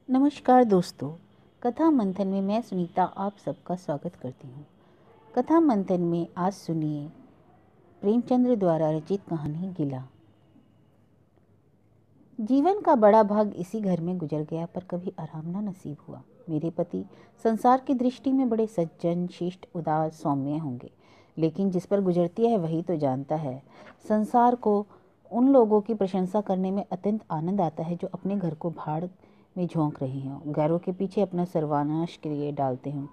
नमस्कार दोस्तों। कथा मंथन में मैं सुनीता आप सबका स्वागत करती हूँ। कथा मंथन में आज सुनिए प्रेमचंद्र द्वारा रचित कहानी गिला। जीवन का बड़ा भाग इसी घर में गुजर गया, पर कभी आराम ना नसीब हुआ। मेरे पति संसार की दृष्टि में बड़े सज्जन, शिष्ट, उदार, सौम्य होंगे, लेकिन जिस पर गुजरती है वही तो जानता है। संसार को उन लोगों की प्रशंसा करने में अत्यंत आनंद आता है जो अपने घर को भाड़ में झोंक रहे हों, गैरों के पीछे अपना सर्वनाश के लिए डालते हों।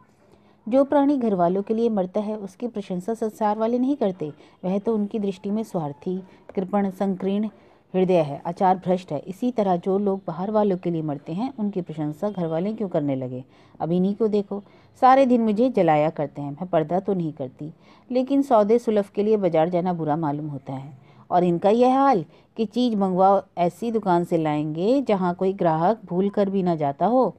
जो प्राणी घर वालों के लिए मरता है उसकी प्रशंसा संसार वाले नहीं करते। वह तो उनकी दृष्टि में स्वार्थी, कृपण, संकीर्ण हृदय है, आचार भ्रष्ट है। इसी तरह जो लोग बाहर वालों के लिए मरते हैं उनकी प्रशंसा घर वाले क्यों करने लगे। अब इन्हीं को देखो, सारे दिन मुझे जलाया करते हैं। मैं पर्दा तो नहीं करती, लेकिन सौदे सुलभ के लिए बाजार जाना बुरा मालूम होता है। और इनका यह हाल कि चीज़ मंगवाओ ऐसी दुकान से लाएंगे जहाँ कोई ग्राहक भूल कर भी ना जाता हो।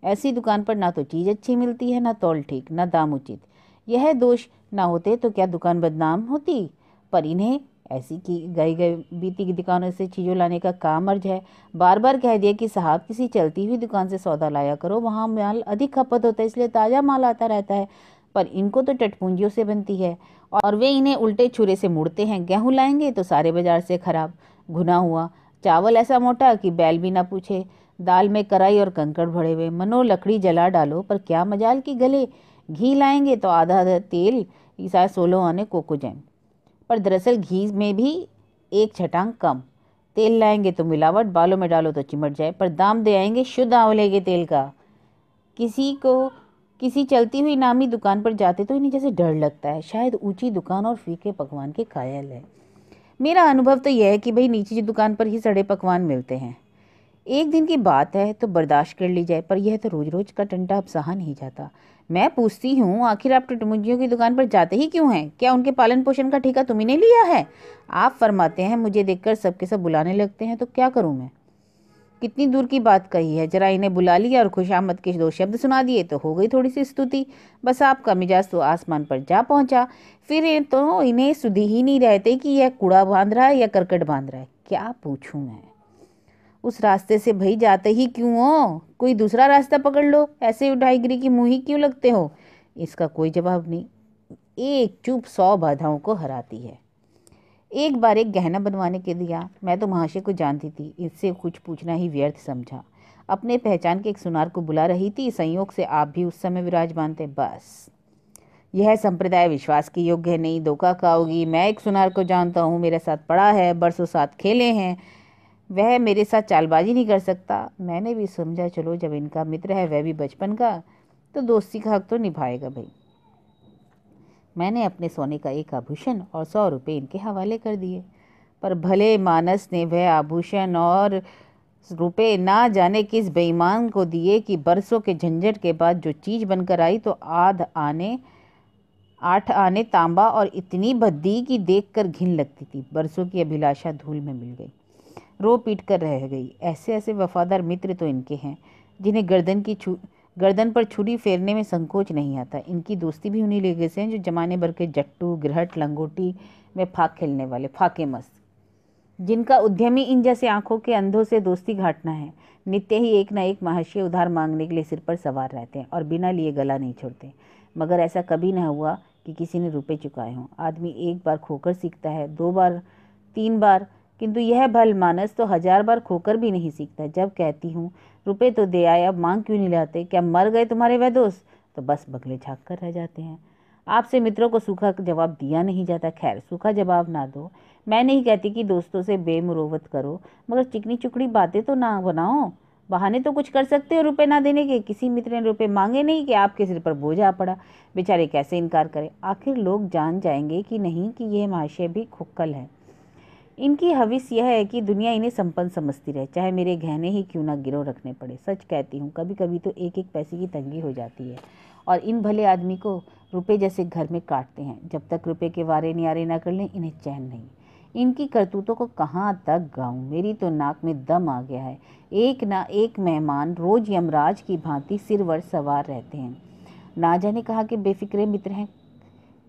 ऐसी दुकान पर ना तो चीज़ अच्छी मिलती है, ना तौल ठीक, ना दाम उचित। यह दोष ना होते तो क्या दुकान बदनाम होती। पर इन्हें ऐसी की गई गई बीती की दुकानों से चीज़ों लाने का काम अर्ज है। बार बार कह दिया कि साहब किसी चलती हुई दुकान से सौदा लाया करो, वहाँ माल अधिक खपत होता है, इसलिए ताज़ा माल आता रहता है। पर इनको तो टटपूंजियों से बनती है और वे इन्हें उल्टे छुरे से मुड़ते हैं। गेहूँ लाएंगे तो सारे बाजार से खराब, घुना हुआ। चावल ऐसा मोटा कि बैल भी ना पूछे। दाल में कराई और कंकड़ भरे हुए, मनो लकड़ी जला डालो, पर क्या मजाल की गले। घी लाएंगे तो आधा आधा तेल, ईसा 16 आने कोको जैम। पर दरअसल घी में भी एक छटांग कम। तेल लाएंगे तो मिलावट, बालों में डालो तो चिमट जाए, पर दाम दे आएंगे शुद्ध आंवले के तेल का। किसी चलती हुई नामी दुकान पर जाते तो इन्हें जैसे डर लगता है, शायद ऊंची दुकान और फीके पकवान के कायल है। मेरा अनुभव तो यह है कि भाई नीचे दुकान पर ही सड़े पकवान मिलते हैं। एक दिन की बात है तो बर्दाश्त कर ली जाए, पर यह तो रोज रोज का टंटा अब सहा नहीं जाता। मैं पूछती हूँ, आखिर आप टुटमुंजियों की दुकान पर जाते ही क्यों हैं? क्या उनके पालन पोषण का ठेका तुम्ही ने लिया है? आप फरमाते हैं, मुझे देखकर सबके सब बुलाने लगते हैं, तो क्या करूँ मैं? कितनी दूर की बात कही है, जरा इन्हें बुला लिया और खुशामद के 2 शब्द सुना दिए तो हो गई थोड़ी सी स्तुति। बस आपका मिजाज तो आसमान पर जा पहुंचा। फिर तो इन्हें सुधी ही नहीं रहते कि यह कूड़ा बांध रहा है या करकट बांध रहा है। क्या पूछूं मैं? उस रास्ते से भाई जाते ही क्यों हो? कोई दूसरा रास्ता पकड़ लो, ऐसे उठाईगिरी की मुंह ही क्यों लगते हो? इसका कोई जवाब नहीं। एक चुप 100 बाधाओं को हराती है। एक बार एक गहना बनवाने के दिया। मैं तो महाशय को जानती थी, इससे कुछ पूछना ही व्यर्थ समझा। अपने पहचान के एक सुनार को बुला रही थी, संयोग से आप भी उस समय विराजमान थे। बस यह संप्रदाय विश्वास के योग्य नहीं, धोखा खाओगी। मैं एक सुनार को जानता हूँ, मेरे साथ पढ़ा है, बरसों साथ खेले हैं। वह मेरे साथ चालबाजी नहीं कर सकता। मैंने भी समझा, चलो जब इनका मित्र है, वह भी बचपन का, तो दोस्ती का हक तो निभाएगा भाई। मैंने अपने सोने का एक आभूषण और 100 रुपये इनके हवाले कर दिए। पर भले मानस ने वह आभूषण और रुपए ना जाने किस बेईमान को दिए कि बरसों के झंझट के बाद जो चीज़ बनकर आई तो 8 आने तांबा, और इतनी भद्दी कि देखकर घिन लगती थी। बरसों की अभिलाषा धूल में मिल गई, रो पीट कर रह गई। ऐसे ऐसे वफादार मित्र तो इनके हैं जिन्हें गर्दन पर छुरी फेरने में संकोच नहीं आता। इनकी दोस्ती भी उन्हीं लोगों से हैं जो जमाने भर के जट्टू, गिरहट, लंगोटी में फाक खेलने वाले, फाके मस्त, जिनका उद्यमी इन जैसे आंखों के अंधों से दोस्ती घाटना है। नित्य ही एक न एक महाशय उधार मांगने के लिए सिर पर सवार रहते हैं और बिना लिए गला नहीं छोड़ते। मगर ऐसा कभी न हुआ कि किसी ने रुपए चुकाए हों। आदमी एक बार खोकर सीखता है, 2 बार, 3 बार, किंतु यह भल मानस तो 1000 बार खोकर भी नहीं सीखता। जब कहती हूँ रुपए तो दे आए, अब मांग क्यों नहीं लाते? क्या मर गए तुम्हारे वह दोस्त? तो बस बगले झाँक कर रह जाते हैं। आपसे मित्रों को सूखा जवाब दिया नहीं जाता। खैर, सूखा जवाब ना दो। मैं नहीं कहती कि दोस्तों से बेमुरौवत करो, मगर चिकनी चुकड़ी बातें तो ना बनाओ। बहाने तो कुछ कर सकते हो रुपए ना देने के। किसी मित्र ने रुपए मांगे नहीं कि आपके सिर पर बोझ आ पड़ा। बेचारे कैसे इनकार करें? आखिर लोग जान जाएंगे कि नहीं कि यह महाशय भी खुक्कल है। इनकी हविस यह है कि दुनिया इन्हें संपन्न समझती रहे, चाहे मेरे गहने ही क्यों ना गिरव रखने पड़े। सच कहती हूँ, कभी कभी तो एक एक पैसे की तंगी हो जाती है और इन भले आदमी को रुपए जैसे घर में काटते हैं। जब तक रुपए के वारे न्यारे ना कर लें, इन्हें चैन नहीं। इनकी करतूतों को कहाँ तक गाऊं? मेरी तो नाक में दम आ गया है। एक ना एक मेहमान रोज यमराज की भांति सिरवर सवार रहते हैं। ना जाने कहाँ के बेफिक्रे मित्र हैं।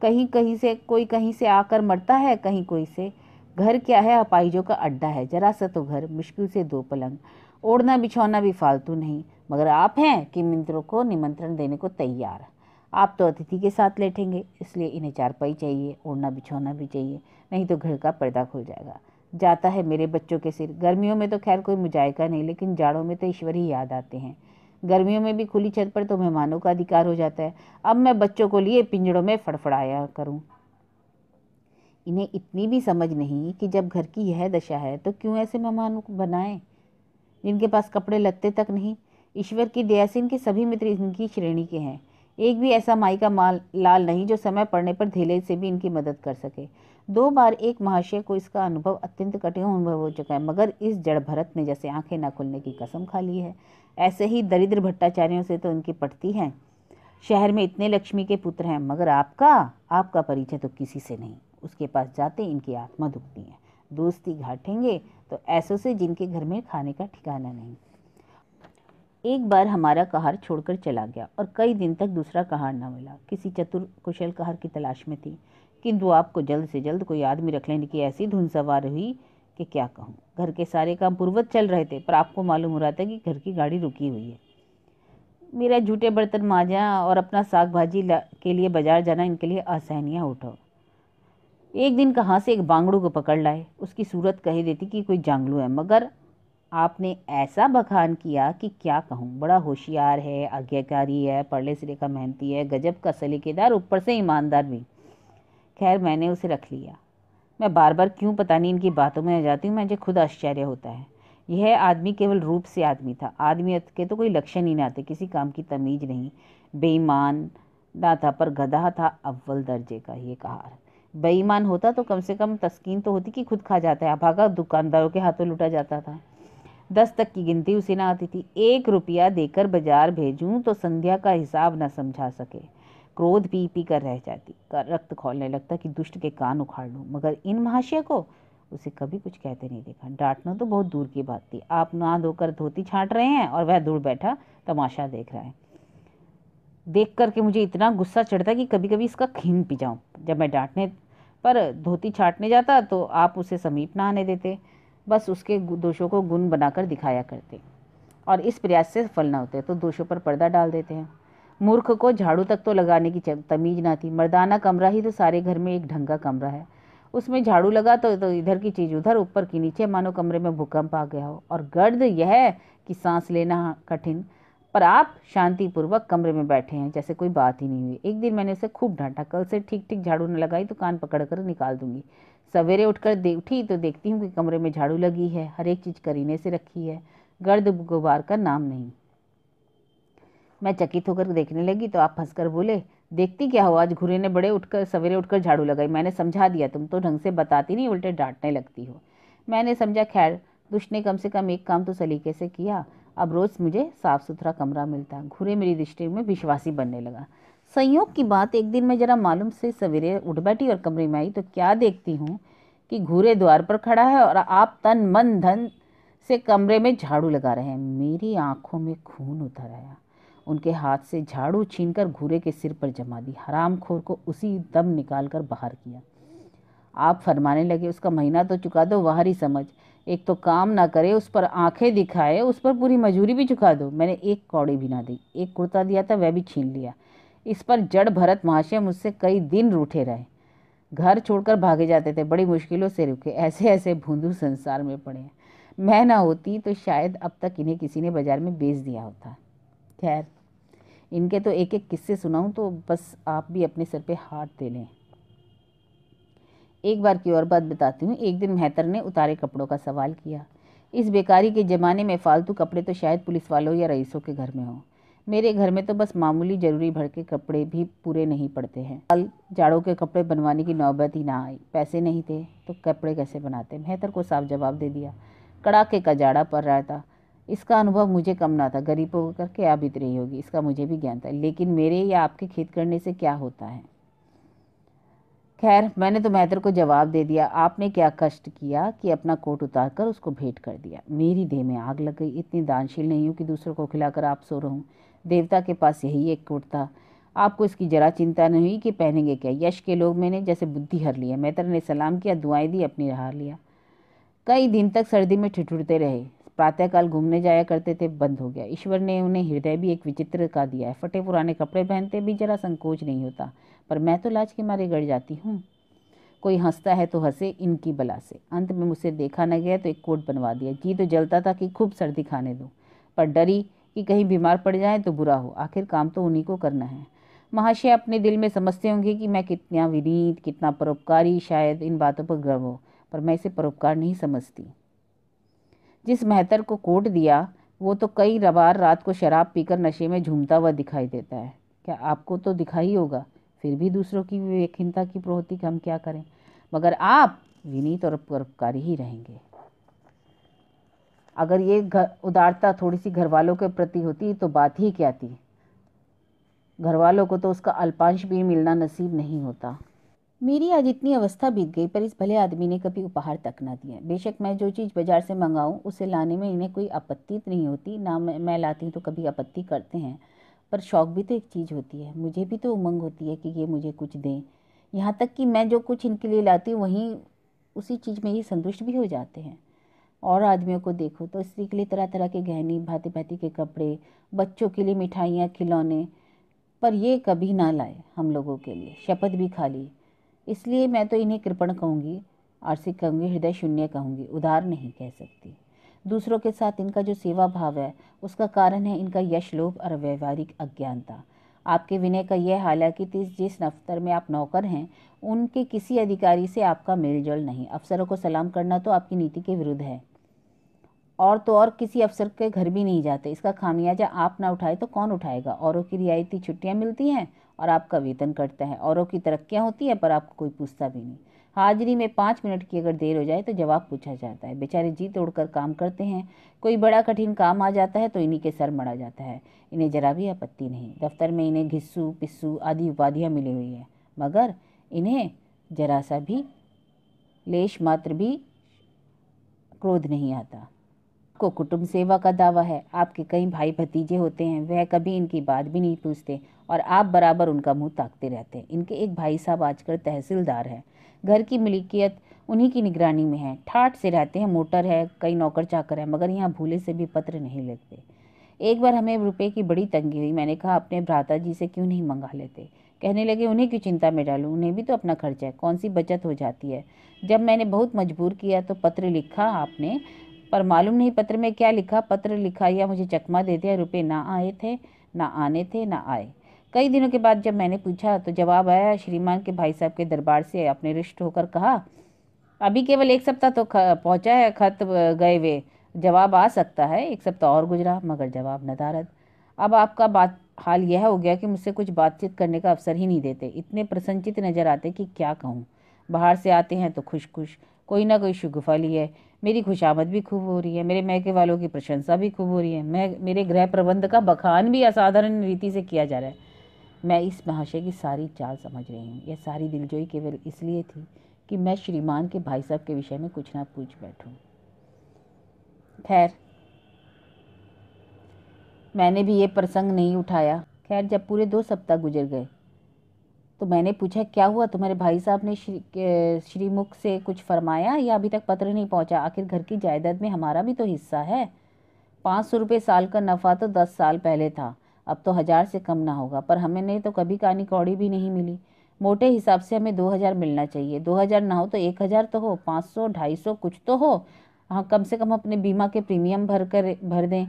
कहीं कहीं से कोई कहीं से आकर मरता है, कहीं कोई से। घर क्या है, अपाइजों का अड्डा है। जरा सा तो घर, मुश्किल से 2 पलंग, ओढ़ना बिछौना भी फालतू नहीं। मगर आप हैं कि मित्रों को निमंत्रण देने को तैयार। आप तो अतिथि के साथ लेटेंगे, इसलिए इन्हें चारपाई चाहिए, ओढ़ना बिछौना भी चाहिए, नहीं तो घर का पर्दा खुल जाएगा। जाता है मेरे बच्चों के सिर। गर्मियों में तो खैर कोई मुजायका नहीं, लेकिन जाड़ों में तो ईश्वर ही याद आते हैं। गर्मियों में भी खुली छत पर तो मेहमानों का अधिकार हो जाता है। अब मैं बच्चों को लिए पिंजड़ों में फड़फड़ाया करूं। इन्हें इतनी भी समझ नहीं कि जब घर की यह दशा है तो क्यों ऐसे मेहमानों को बनाएं जिनके पास कपड़े लत्ते तक नहीं। ईश्वर की दया से इनके सभी मित्र इनकी श्रेणी के हैं। एक भी ऐसा माई का माल लाल नहीं जो समय पड़ने पर धेले से भी इनकी मदद कर सके। 2 बार एक महाशय को इसका अनुभव अत्यंत कठिन अनुभव हो चुका है, मगर इस जड़ भरत ने जैसे आंखें न खुलने की कसम खा ली है। ऐसे ही दरिद्र भट्टाचार्यों से तो उनकी पटती है। शहर में इतने लक्ष्मी के पुत्र हैं, मगर आपका परिचय तो किसी से नहीं। उसके पास जाते इनकी आत्मा दुखती है। दोस्ती घाटेंगे तो ऐसों से जिनके घर में खाने का ठिकाना नहीं। एक बार हमारा कहार छोड़कर चला गया और कई दिन तक दूसरा कहार न मिला। किसी चतुर कुशल कहार की तलाश में थी, किंतु आपको जल्द से जल्द कोई आदमी रख लेने की ऐसी धुन सवार हुई कि क्या कहूँ। घर के सारे काम पूर्ववत चल रहे थे, पर आपको मालूम हो रहा था कि घर की गाड़ी रुकी हुई है। मेरा जूठे बर्तन मांजना और अपना साग भाजी के लिए बाजार जाना इनके लिए असहनीय उठो। एक दिन कहाँ से एक बांगड़ू को पकड़ लाए। उसकी सूरत कह देती कि कोई जांगलू है, मगर आपने ऐसा बखान किया कि क्या कहूँ। बड़ा होशियार है, आज्ञाकारी है, पढ़ले सिरे का मेहनती है, गजब का सलीकेदार, ऊपर से ईमानदार भी। खैर मैंने उसे रख लिया। मैं बार बार क्यों पता नहीं इनकी बातों में आ जाती हूँ, मुझे खुद आश्चर्य होता है। यह आदमी केवल रूप से आदमी था, आदमियत के तो कोई लक्षण ही ना थे, किसी काम की तमीज नहीं, बेईमान ना था, पर गधा था अव्वल दर्जे का। ये कहार बेईमान होता तो कम से कम तस्कीन तो होती कि खुद खा जाता है, अभागा दुकानदारों के हाथों लुटा जाता था। 10 तक की गिनती उसे ना आती थी। 1 रुपया देकर बाजार भेजूं तो संध्या का हिसाब न समझा सके। क्रोध पी पी कर रह जाती, रक्त खोलने लगता कि दुष्ट के कान उखाड़ लूं, मगर इन महाशय को उसे कभी कुछ कहते नहीं देखा। डांटना तो बहुत दूर की बात थी। आप ना धोकर धोती छांट रहे हैं और वह दूर बैठा तमाशा देख रहा है। देख करके मुझे इतना गुस्सा चढ़ता कि कभी कभी इसका खून पी जाऊं। जब मैं डांटने पर धोती छाटने जाता तो आप उसे समीप ना आने देते, बस उसके दोषों को गुण बनाकर दिखाया करते, और इस प्रयास से सफल न होते तो दोषों पर पर्दा डाल देते हैं। मूर्ख को झाड़ू तक तो लगाने की तमीज ना थी। मर्दाना कमरा ही तो सारे घर में एक ढंग का कमरा है, उसमें झाड़ू लगा तो इधर की चीज उधर, ऊपर की नीचे, मानो कमरे में भूकंप आ गया हो। और गर्द यह है कि सांस लेना कठिन, पर आप शांतिपूर्वक कमरे में बैठे हैं जैसे कोई बात ही नहीं हुई। एक दिन मैंने उसे खूब डांटा, कल से ठीक ठीक झाड़ू न लगाई तो कान पकड़कर निकाल दूंगी। सवेरे उठकर उठी तो देखती हूँ कि कमरे में झाड़ू लगी है, हर एक चीज करीने से रखी है, गर्द गुबार का नाम नहीं। मैं चकित होकर देखने लगी तो आप हंसकर बोले, देखती क्या हो, आज घुरे ने बड़े सवेरे उठकर झाड़ू लगाई। मैंने समझा दिया, तुम तो ढंग से बताती नहीं, उल्टे डांटने लगती हो। मैंने समझा खैर दुष्ट ने कम से कम एक काम तो सलीके से किया। अब रोज मुझे साफ सुथरा कमरा मिलता। घुरे मेरी दृष्टि में विश्वासी बनने लगा। संयोग की बात, एक दिन मैं जरा मालूम से सवेरे उठ बैठी और कमरे में आई तो क्या देखती हूँ कि घूरे द्वार पर खड़ा है और आप तन मन धन से कमरे में झाड़ू लगा रहे हैं। मेरी आंखों में खून उतर आया। उनके हाथ से झाड़ू छीनकर घूरे के सिर पर जमा दी। हरामखोर को उसी दम निकालकर बाहर किया। आप फरमाने लगे, उसका महीना तो चुका दो, बाहर ही समझ। एक तो काम ना करे, उस पर आंखें दिखाए, उस पर पूरी मजूरी भी चुका दो। मैंने एक कौड़ी भी ना दी। एक कुर्ता दिया था वह भी छीन लिया। इस पर जड़ भरत महाशय मुझसे कई दिन रूठे रहे, घर छोड़कर भागे जाते थे, बड़ी मुश्किलों से रुके। ऐसे ऐसे भूंदू संसार में पड़े हैं। मैं ना होती तो शायद अब तक इन्हें किसी ने बाजार में बेच दिया होता। खैर इनके तो एक एक किस्से सुनाऊं तो बस आप भी अपने सर पे हाथ दे लें। एक बार की और बात बताती हूँ। एक दिन मेहतर ने उतारे कपड़ों का सवाल किया। इस बेकारी के ज़माने में फालतू कपड़े तो शायद पुलिस वालों या रईसों के घर में हों। मेरे घर में तो बस मामूली जरूरी भर के कपड़े भी पूरे नहीं पड़ते हैं। कल जाड़ों के कपड़े बनवाने की नौबत ही ना आई। पैसे नहीं थे तो कपड़े कैसे बनाते। मेहतर को साफ जवाब दे दिया। कड़ाके का जाड़ा पड़ रहा था। इसका अनुभव मुझे कम ना था। गरीबों को क्या बीत रही होगी इसका मुझे भी ज्ञान था, लेकिन मेरे या आपके खेत करने से क्या होता है। खैर मैंने तो मेहतर को जवाब दे दिया। आपने क्या कष्ट किया कि अपना कोट उतार कर उसको भेंट कर दिया। मेरी देह में आग लग गई। इतनी दानशील नहीं हूँ कि दूसरों को खिलाकर आप सो रहूं। देवता के पास यही एक कोट था। आपको इसकी जरा चिंता नहीं हुई कि पहनेंगे क्या। यश के लोग मैंने जैसे बुद्धि हर लिया। मेहतर ने सलाम किया, दुआएं दी, अपनी राह लिया। कई दिन तक सर्दी में ठिठुरते रहे। प्रातःकाल घूमने जाया करते थे, बंद हो गया। ईश्वर ने उन्हें हृदय भी एक विचित्र का दिया है। फटे पुराने कपड़े पहनते भी जरा संकोच नहीं होता, पर मैं तो लाज के मारे गड़ जाती हूँ। कोई हंसता है तो हंसे इनकी बला से। अंत में मुझसे देखा न गया तो एक कोट बनवा दिया। जी तो जलता था कि खूब सर्दी खाने दूं, पर डरी कि कहीं बीमार पड़ जाए तो बुरा हो। आखिर काम तो उन्हीं को करना है। महाशय अपने दिल में समझते होंगे कि मैं कितना विनीत, कितना परोपकारी, शायद इन बातों पर गर्व हो, पर मैं इसे परोपकार नहीं समझती। जिस मेहतर को कोट दिया वो तो कई बार रात को शराब पीकर नशे में झूमता हुआ दिखाई देता है। क्या आपको तो दिखाई होगा, फिर भी दूसरों की विवेकहीनता की प्रवृत्ति का हम क्या करें। मगर आप विनीत और परोपकारी ही रहेंगे। अगर ये उदारता थोड़ी सी घर वालों के प्रति होती तो बात ही क्या थी। घर वालों को तो उसका अल्पांश भी मिलना नसीब नहीं होता। मेरी आज इतनी अवस्था बीत गई, पर इस भले आदमी ने कभी उपहार तक ना दिया। बेशक मैं जो चीज़ बाजार से मंगाऊं उसे लाने में इन्हें कोई आपत्ति नहीं होती, ना मैं लाती हूँ तो कभी आपत्ति करते हैं। पर शौक भी तो एक चीज़ होती है, मुझे भी तो उमंग होती है कि ये मुझे कुछ दें। यहाँ तक कि मैं जो कुछ इनके लिए लाती हूँ वहीं उसी चीज़ में ही संतुष्ट भी हो जाते हैं। और आदमियों को देखो तो स्त्री के लिए तरह तरह के गहने, भांति भांति के कपड़े, बच्चों के लिए मिठाइयाँ, खिलौने, पर ये कभी ना लाए हम लोगों के लिए, शपथ भी खा ली। इसलिए मैं तो इन्हें कृपण कहूँगी, आर्सिक कहूँगी, हृदय शून्य कहूँगी, उदार नहीं कह सकती। दूसरों के साथ इनका जो सेवा भाव है उसका कारण है इनका यश लोभ और व्यवहारिक अज्ञानता। आपके विनय का यह हाल है कि जिस दफ्तर में आप नौकर हैं उनके किसी अधिकारी से आपका मेलजोल नहीं। अफसरों को सलाम करना तो आपकी नीति के विरुद्ध है। और तो और किसी अफसर के घर भी नहीं जाते। इसका खामियाजा आप ना उठाए तो कौन उठाएगा। औरों की रियायती छुट्टियां मिलती हैं और आपका वेतन कटता है। औरों की तरक्कियां होती है पर आपको कोई पूछता भी नहीं। हाजिरी में 5 मिनट की अगर देर हो जाए तो जवाब पूछा जाता है। बेचारे जी तोड़कर काम करते हैं। कोई बड़ा कठिन काम आ जाता है तो इन्हीं के सर मड़ा जाता है। इन्हें जरा भी आपत्ति नहीं। दफ्तर में इन्हें घिस्सू पिस्सू आदि उपाधियाँ मिली हुई हैं, मगर इन्हें जरा सा भी लेश मात्र भी क्रोध नहीं आता। को कुटुंब सेवा का दावा है। आपके कई भाई भतीजे होते हैं, वह कभी इनकी बात भी नहीं पूछते और आप बराबर उनका मुंह ताकते रहते हैं। इनके एक भाई साहब आजकल तहसीलदार हैं। घर की मिल्कियत उन्हीं की निगरानी में है। ठाठ से रहते हैं, मोटर है, कई नौकर चाकर है, मगर यहाँ भूले से भी पत्र नहीं लगते। एक बार हमें रुपए की बड़ी तंगी हुई। मैंने कहा अपने भ्राता जी से क्यों नहीं मंगा लेते। कहने लगे उन्हें क्यों चिंता में डालूं, उन्हें भी तो अपना खर्चा है, कौन सी बचत हो जाती है। जब मैंने बहुत मजबूर किया तो पत्र लिखा आपने, पर मालूम नहीं पत्र में क्या लिखा। पत्र लिखा या मुझे चकमा दे दिया। रुपए ना आए थे, ना आने थे, ना आए। कई दिनों के बाद जब मैंने पूछा तो जवाब आया, श्रीमान के भाई साहब के दरबार से अपने रिष्ट होकर कहा अभी केवल 1 सप्ताह तो पहुंचा है, खत गए वे, जवाब आ सकता है। 1 सप्ताह और गुजरा मगर जवाब नदारद। अब आपका बात हाल यह हो गया कि मुझसे कुछ बातचीत करने का अवसर ही नहीं देते। इतने प्रसन्नचित नजर आते कि क्या कहूँ। बाहर से आते हैं तो खुश खुश, कोई ना कोई शुगफली है। मेरी खुशामद भी खूब हो रही है, मेरे मैके वालों की प्रशंसा भी खूब हो रही है। मेरे गृह प्रबंध का बखान भी असाधारण रीति से किया जा रहा है। मैं इस महाशय की सारी चाल समझ रही हूँ। यह सारी दिलजोई केवल इसलिए थी कि मैं श्रीमान के भाई साहब के विषय में कुछ ना पूछ बैठूं। खैर मैंने भी ये प्रसंग नहीं उठाया। खैर जब पूरे 2 सप्ताह गुजर गए तो मैंने पूछा क्या हुआ, तुम्हारे भाई साहब ने श्रीमुख से कुछ फरमाया या अभी तक पत्र नहीं पहुंचा। आखिर घर की जायदाद में हमारा भी तो हिस्सा है। 500 रुपये साल का नफा तो 10 साल पहले था, अब तो 1000 से कम ना होगा। पर हमें तो कभी कानी कौड़ी भी नहीं मिली। मोटे हिसाब से हमें 2000 मिलना चाहिए। 2000 ना हो तो 1000 तो हो, 500 250 कुछ तो हो। हाँ कम से कम अपने बीमा के प्रीमियम भर दें।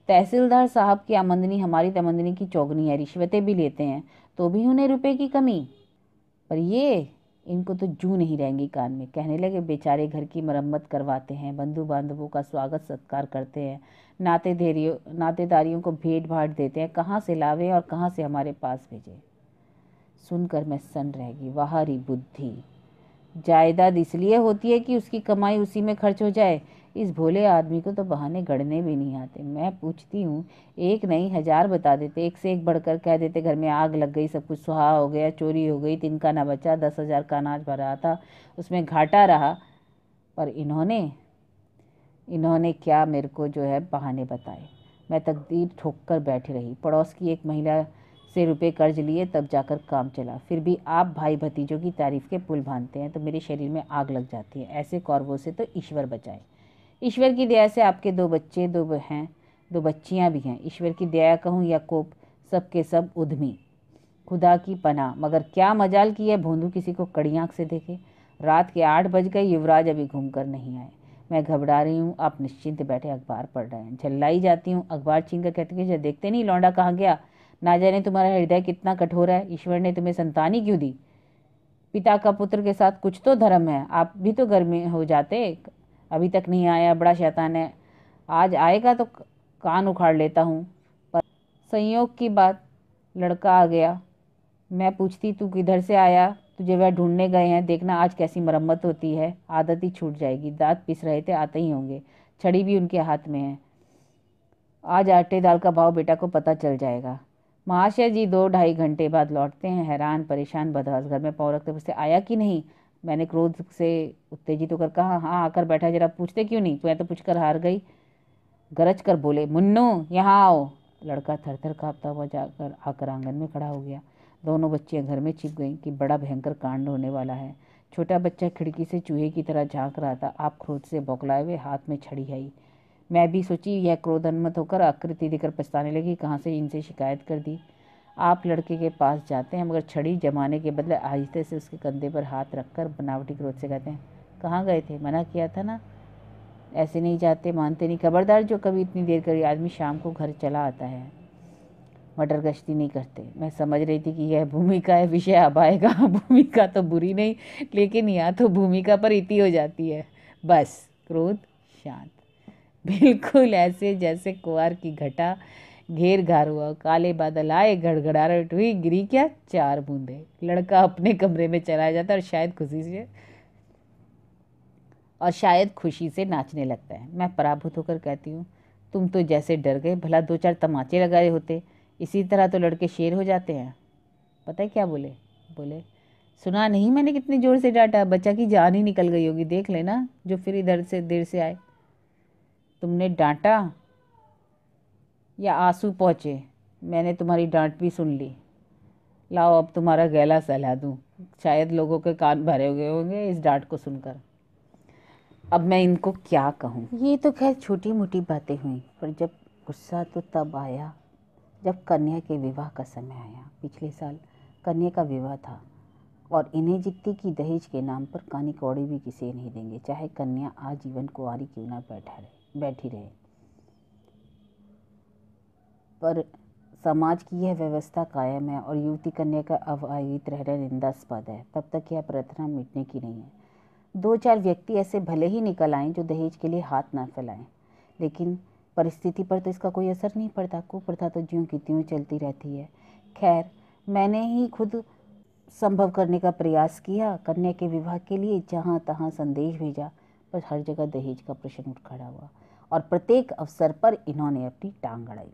तहसीलदार साहब की आमदनी हमारी आमदनी की चौगनी है, रिश्वतें भी लेते हैं तो भी उन्हें रुपए की कमी। पर ये इनको तो जू नहीं रहेंगी कान में। कहने लगे बेचारे घर की मरम्मत करवाते हैं, बंधु बांधवों का स्वागत सत्कार करते हैं, नातेदारियों को भेंट भाट देते हैं, कहाँ से लावे और कहाँ से हमारे पास भेजे। सुनकर मैं सन्न रह गई। वाह री बुद्धि, जायदाद इसलिए होती है कि उसकी कमाई उसी में खर्च हो जाए। इस भोले आदमी को तो बहाने गढ़ने भी नहीं आते। मैं पूछती हूँ, एक नहीं 1000 बता देते, एक से एक बढ़कर कह देते घर में आग लग गई, सब कुछ सुहा हो गया, चोरी हो गई, तिनका ना बचा, 10,000 का अनाज भरा था उसमें घाटा रहा। पर इन्होंने क्या मेरे को जो है बहाने बताए। मैं तकदीर ठोक कर बैठी रही। पड़ोस की एक महिला से रुपए कर्ज लिए तब जाकर काम चला। फिर भी आप भाई भतीजों की तारीफ के पुल बांधते हैं तो मेरे शरीर में आग लग जाती है। ऐसे कौरवों से तो ईश्वर बचाए। ईश्वर की दया से आपके 2 बच्चे, 2 बच्चियां भी हैं। ईश्वर की दया कहूँ या कोप, सबके सब उद्यमी, खुदा की पनाह। मगर क्या मजाल की है भोंदू किसी को कड़ी आंख से देखे। रात के 8 बज गए, युवराज अभी घूम कर नहीं आए। मैं घबरा रही हूँ, आप निश्चिंत बैठे अखबार पढ़ रहे हैं। झल्लाई जाती हूँ, अखबार छीन कर कहती हूँ, देखते नहीं लौंडा कहाँ गया। ना जाने तुम्हारा हृदय कितना कठोर है। ईश्वर ने तुम्हें संतान ही क्यों दी। पिता का पुत्र के साथ कुछ तो धर्म है। आप भी तो घर में हो जाते, अभी तक नहीं आया, बड़ा शैतान है। आज आएगा तो कान उखाड़ लेता हूँ। पर संयोग की बात, लड़का आ गया। मैं पूछती तू किधर से आया, तुझे वह ढूंढने गए हैं, देखना आज कैसी मरम्मत होती है। आदत ही छूट जाएगी। दांत पिस रहे थे, आते ही होंगे। छड़ी भी उनके हाथ में है। आज आटे दाल का भाव बेटा को पता चल जाएगा। महाशय जी 2-2.5 घंटे बाद लौटते हैं, हैरान परेशान बदहवास। घर में पाँव रखते पूछते आया कि नहीं। मैंने क्रोध से उत्तेजित होकर कहा हाँ आकर बैठा, जरा पूछते क्यों नहीं, तू तो पूछकर हार गई। गरज कर बोले मुन्नू यहाँ आओ। लड़का थर थर कांपता हुआ जाकर आकर आंगन में खड़ा हो गया। दोनों बच्चियां घर में छिप गईं कि बड़ा भयंकर कांड होने वाला है। छोटा बच्चा खिड़की से चूहे की तरह झांक रहा था। आप क्रोध से बौखलाए हुए, हाथ में छड़ी आई। मैं भी सोची यह क्रोधान्वित होकर आकृति देकर पछताने लगी, कहाँ से इनसे शिकायत कर दी। आप लड़के के पास जाते हैं, मगर छड़ी जमाने के बदले आहिस्ते से उसके कंधे पर हाथ रखकर बनावटी क्रोध से कहते हैं कहाँ गए थे, मना किया था ना, ऐसे नहीं जाते, मानते नहीं। खबरदार, जो कभी इतनी देर करी आदमी शाम को घर चला आता है, मटर गश्ती नहीं करते। मैं समझ रही थी कि यह भूमिका है, विषय अब आएगा। भूमिका तो बुरी नहीं, लेकिन यहाँ तो भूमिका पर इति हो जाती है। बस क्रोध शांत, बिल्कुल ऐसे जैसे कुआर की घटा घेर घार हुआ। काले बादल आए, गड़गड़ाहट हुई, गिरी क्या 4 बूंदे। लड़का अपने कमरे में चला जाता और शायद खुशी से नाचने लगता है। मैं पराभूत होकर कहती हूँ तुम तो जैसे डर गए, भला 2-4 तमाचे लगाए होते। इसी तरह तो लड़के शेर हो जाते हैं। पता है क्या बोले? बोले सुना नहीं मैंने कितने जोर से डांटा, बच्चा की जान ही निकल गई होगी, देख लेना जो फिर इधर से देर से आए। तुमने डांटा या आंसू पहुँचे? मैंने तुम्हारी डांट भी सुन ली। लाओ अब तुम्हारा गला सहला दूँ। शायद लोगों के कान भरे हुए होंगे इस डांट को सुनकर। अब मैं इनको क्या कहूँ। ये तो खैर छोटी मोटी बातें हुई, पर जब गुस्सा तो तब आया जब कन्या के विवाह का समय आया। पिछले साल कन्या का विवाह था और इन्हें जितने की दहेज के नाम पर कानी कौड़ी भी किसी नहीं देंगे, चाहे कन्या आजीवन कुंवारी क्यों ना बैठी रहे। पर समाज की यह व्यवस्था कायम है और युवती कन्या का अविवाहित रहना निंदास्पद है। तब तक यह प्रार्थना मिटने की नहीं है। 2-4 व्यक्ति ऐसे भले ही निकल आएं जो दहेज के लिए हाथ ना फैलाएं, लेकिन परिस्थिति पर तो इसका कोई असर नहीं पड़ता। कुप्रथा तो ज्यों की त्यों चलती रहती है। खैर, मैंने ही खुद संभव करने का प्रयास किया। कन्या के विवाह के लिए जहाँ तहाँ संदेश भेजा, पर हर जगह दहेज का प्रश्न उठ खड़ा हुआ और प्रत्येक अवसर पर इन्होंने अपनी टांग अड़ाई।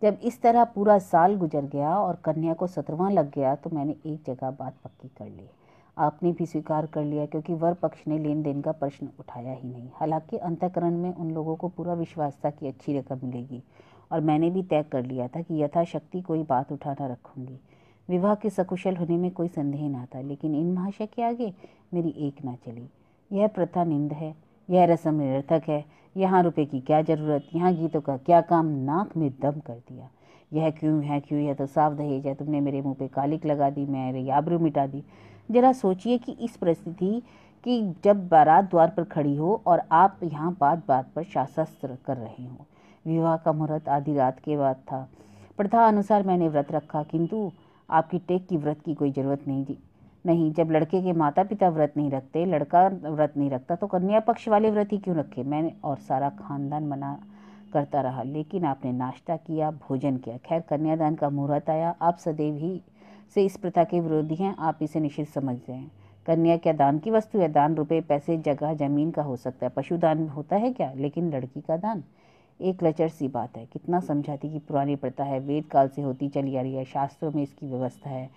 जब इस तरह पूरा साल गुजर गया और कन्या को 17वां लग गया तो मैंने एक जगह बात पक्की कर ली। आपने भी स्वीकार कर लिया, क्योंकि वर पक्ष ने लेन देन का प्रश्न उठाया ही नहीं। हालांकि अंतःकरण में उन लोगों को पूरा विश्वास था कि अच्छी रकम मिलेगी और मैंने भी तय कर लिया था कि यथाशक्ति कोई बात उठाना रखूंगी। विवाह के सकुशल होने में कोई संदेह ना था, लेकिन इन महाशय के आगे मेरी एक ना चली। यह प्रथा निंद है, यह रस्म निरर्थक है, यहाँ रुपए की क्या ज़रूरत, यहाँ गीतों का क्या काम। नाक में दम कर दिया। यह क्यों है क्यों, यह तो साफ दहेज है। तुमने मेरे मुंह पे कालिक लगा दी, मेरी आबरू मिटा दी। जरा सोचिए कि इस परिस्थिति कि जब बारात द्वार पर खड़ी हो और आप यहाँ बात बात पर शास्त्र कर रहे हो। विवाह का मुहूर्त आधी रात के बाद था। प्रथा अनुसार मैंने व्रत रखा, किंतु आपकी टेक की व्रत की कोई ज़रूरत नहीं। जब लड़के के माता पिता व्रत नहीं रखते, लड़का व्रत नहीं रखता, तो कन्या पक्ष वाले व्रत ही क्यों रखे। मैंने और सारा खानदान मना करता रहा, लेकिन आपने नाश्ता किया, भोजन किया। खैर, कन्यादान का मुहूर्त आया। आप सदैव ही से इस प्रथा के विरोधी हैं, आप इसे निषिद्ध समझते हैं। कन्या क्या दान की वस्तु है? दान रुपए, पैसे, जगह, जमीन का हो सकता है, पशु दान होता है क्या? लेकिन लड़की का दान एक लचर सी बात है। कितना समझाती कि पुरानी प्रथा है, वेद काल से होती चली आ रही है, शास्त्रों में इसकी व्यवस्था है,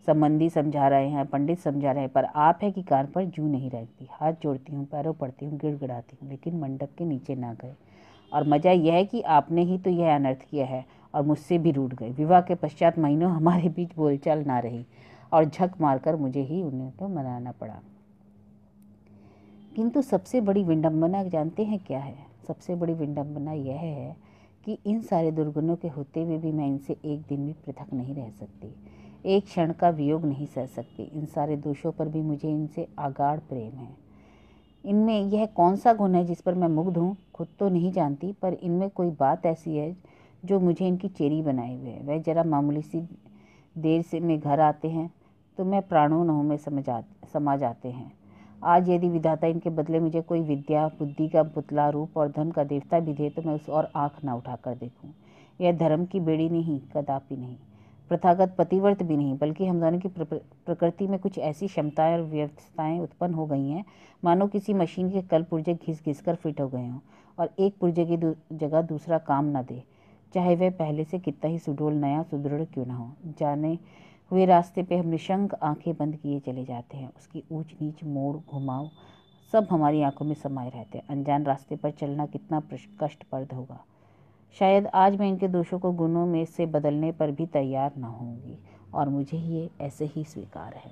संबंधी समझा रहे हैं, पंडित समझा रहे हैं, पर आप है कि कान पर जूं नहीं रहती। हाथ जोड़ती हूँ, पैरों पड़ती हूँ, गिड़गिड़ाती हूँ, लेकिन मंडप के नीचे ना गए। और मजा यह है कि आपने ही तो यह अनर्थ किया है और मुझसे भी रूठ गए। विवाह के पश्चात महीनों हमारे बीच बोलचाल ना रही और झक मारकर मुझे ही उन्हें तो मनाना पड़ा। किंतु सबसे बड़ी विडंबना जानते हैं क्या है? सबसे बड़ी विडंबना यह है कि इन सारे दुर्गुणों के होते हुए भी मैं इनसे एक दिन भी पृथक नहीं रह सकती, एक क्षण का वियोग नहीं सह सकती। इन सारे दोषों पर भी मुझे इनसे आगाढ़ प्रेम है। इनमें यह कौन सा गुण है जिस पर मैं मुग्ध हूँ, खुद तो नहीं जानती, पर इनमें कोई बात ऐसी है जो मुझे इनकी चेरी बनाए हुए है। वह जरा मामूली सी देर से में घर आते हैं तो मैं प्राणों नहुं में समा जाते हैं। आज यदि विधाता इनके बदले मुझे कोई विद्या बुद्धि का पुतला, रूप और धन का देवता भी दे तो मैं उस और आँख न उठाकर देखूं। यह धर्म की बेड़ी नहीं, कदापि नहीं, प्रथागत पतिव्रत भी नहीं, बल्कि हम दोनों की प्रकृति में कुछ ऐसी क्षमताएं और व्यवस्थाएं उत्पन्न हो गई हैं मानो किसी मशीन के कल पुर्जे घिस घिस कर फिट हो गए हों और एक पुर्जे की जगह दूसरा काम न दे, चाहे वह पहले से कितना ही सुडौल, नया, सुदृढ़ क्यों न हो। जाने हुए रास्ते पे हम निशंक आंखें बंद किए चले जाते हैं। उसकी ऊंच नीच, मोड़, घुमाव सब हमारी आंखों में समाये रहते हैं। अनजान रास्ते पर चलना कितना कष्टप्रद होगा। शायद आज मैं इनके दोषों को गुणों में से बदलने पर भी तैयार न होंगी और मुझे ये ऐसे ही स्वीकार है।